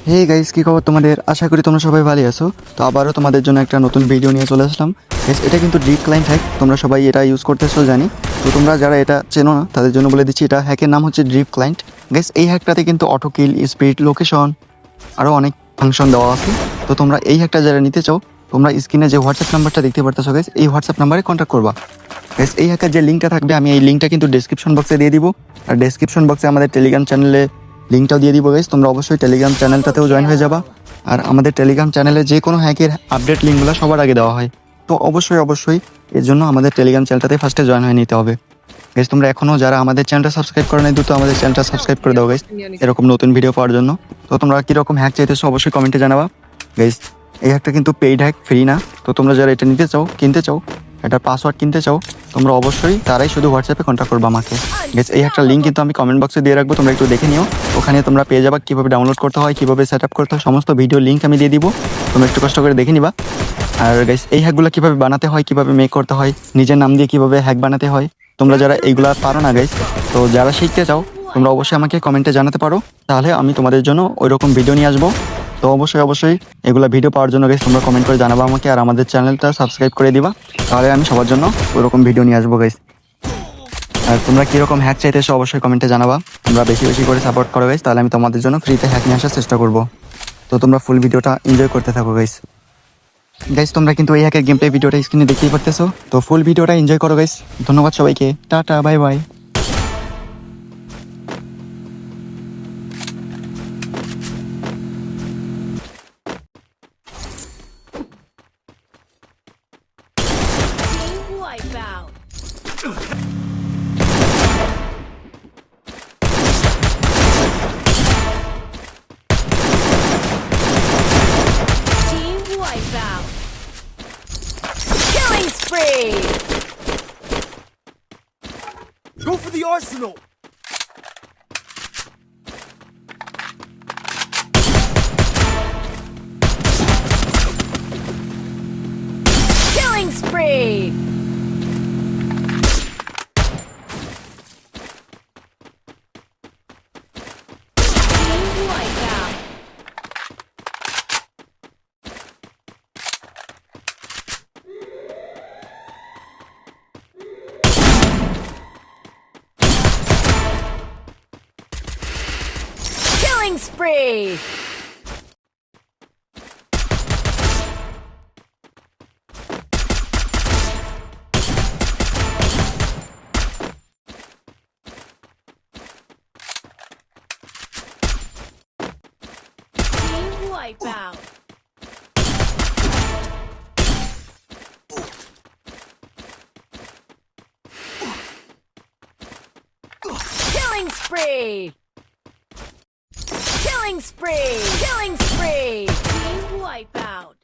Hey guys, কি খবর তোমাদের? আশা করি তোমরা সবাই ভালো আছো। তো আবারও তোমাদের জন্য একটা নতুন ভিডিও নিয়ে চলে আসলাম। গাইস, এটা কিন্তু ড্রিপ ক্লায়েন্ট হ্যাক, তোমরা সবাই এটা ইউজ করতেছো জানি। তো তোমরা যারা এটা চেনো না তাদের জন্য বলে দিচ্ছি, এটা হ্যাকের নাম হচ্ছে ড্রিপ ক্লায়েন্ট। গাইস, এই হ্যাকটাতে কিন্তু অটো কিল, স্পিড, লোকেশন আরও অনেক ফাংশন দেওয়া আছে। তো তোমরা এই হ্যাকটা যারা নিতে চাও, তোমরা স্ক্রিনে যে হোয়াটসঅ্যাপ নাম্বারটা দেখতে পারতেছো গাইস, এই হোয়াটসঅ্যাপ নাম্বারে কন্ট্যাক্ট করবা। গাইস, এই হ্যাকের যে লিঙ্কটা থাকবে, আমি এই লিঙ্কটা কিন্তু ডেসক্রিপশন বক্সে দিয়ে দিব। আর ডেসক্রিপশন বক্সে আমাদের টেলিগ্রাম চ্যানেলে লিঙ্কটাও দিয়ে দিব গাইস, তোমরা অবশ্যই টেলিগ্রাম চ্যানেলটাতেও জয়েন হয়ে যাবা। আর আমাদের টেলিগ্রাম চ্যানেলে যে কোনো হ্যাকের আপডেট লিঙ্কগুলো সবার আগে দেওয়া হয়। তো অবশ্যই এর জন্য আমাদের টেলিগ্রাম চ্যানেলটাতে ফার্স্টে জয়েন হয়ে নিতে হবে। গাইস, তোমরা এখনও যারা আমাদের চ্যানেলটা সাবস্ক্রাইব করে নাই, দ্রুত আমাদের চ্যানেলটা সাবস্ক্রাইব করে দাও গাইস, এরকম নতুন ভিডিও পাওয়ার জন্য। তো তোমরা কীরকম হ্যাক চাইতেছো অবশ্যই কমেন্টে জানাবা গাইস। এই হ্যাকটা কিন্তু পেইড হ্যাক, ফ্রি না। তো তোমরা যারা এটা নিতে চাও, কিনতে চাও, এটার পাসওয়ার্ড কিনতে চাও, তোমরা অবশ্যই তারাই শুধু হোয়াটসঅ্যাপে কন্ট্যাক্ট করবা আমাকে গাইস। এই একটা লিঙ্ক কিন্তু আমি কমেন্ট বক্সে দিয়ে রাখবো, তোমরা একটু দেখে নিও। ওখানে তোমরা পেয়ে যাবা কীভাবে ডাউনলোড করতে হয়, কীভাবে সেট আপ করতে হয়, সমস্ত ভিডিও লিঙ্ক আমি দিয়ে দিব, তোমরা একটু কষ্ট করে দেখে নিবা। আর গাইস, এই হ্যাকগুলো কীভাবে বানাতে হয়, কীভাবে মেক করতে হয়, নিজের নাম দিয়ে কীভাবে হ্যাক বানাতে হয়, তোমরা যারা এইগুলা পারো না গাইস, তো যারা শিখতে চাও, তোমরা অবশ্যই আমাকে কমেন্টে জানাতে পারো, তাহলে আমি তোমাদের জন্য ওই রকম ভিডিও নিয়ে আসবো। তো অবশ্যই এগুলা ভিডিও পাওয়ার জন্য গাইস, তোমরা কমেন্ট করে জানাবা আমাকে, আর আমাদের চ্যানেলটা সাবস্ক্রাইব করে দিবা, তাহলে আমি সবার জন্য ওই রকম ভিডিও নিয়ে আসবো গাইস। আর তোমরা কীরকম হ্যাক চাইতেছো অবশ্যই কমেন্টে জানাবা, তোমরা বেশি করে সাপোর্ট করো গাইস, তাহলে আমি তোমাদের জন্য ফ্রিতে হ্যাক নিয়ে আসার চেষ্টা করবো। তো তোমরা ফুল ভিডিওটা এনজয় করতে থাকো গাইস। গাইস, তোমরা কিন্তু এই হ্যাকের গেম প্লে ভিডিওটা স্ক্রিনে দেখতেই পারতেছো। তো ফুল ভিডিওটা এনজয় করো গাইস। ধন্যবাদ সবাইকে, tata, bye bye. Team wipeout. Team wipeout. Killing spree. Go for the arsenal! Killing spree. Team wipeout. Killing spree. Team wipeout. Killing spree. Killing spree. Killing spree. Team wipeout.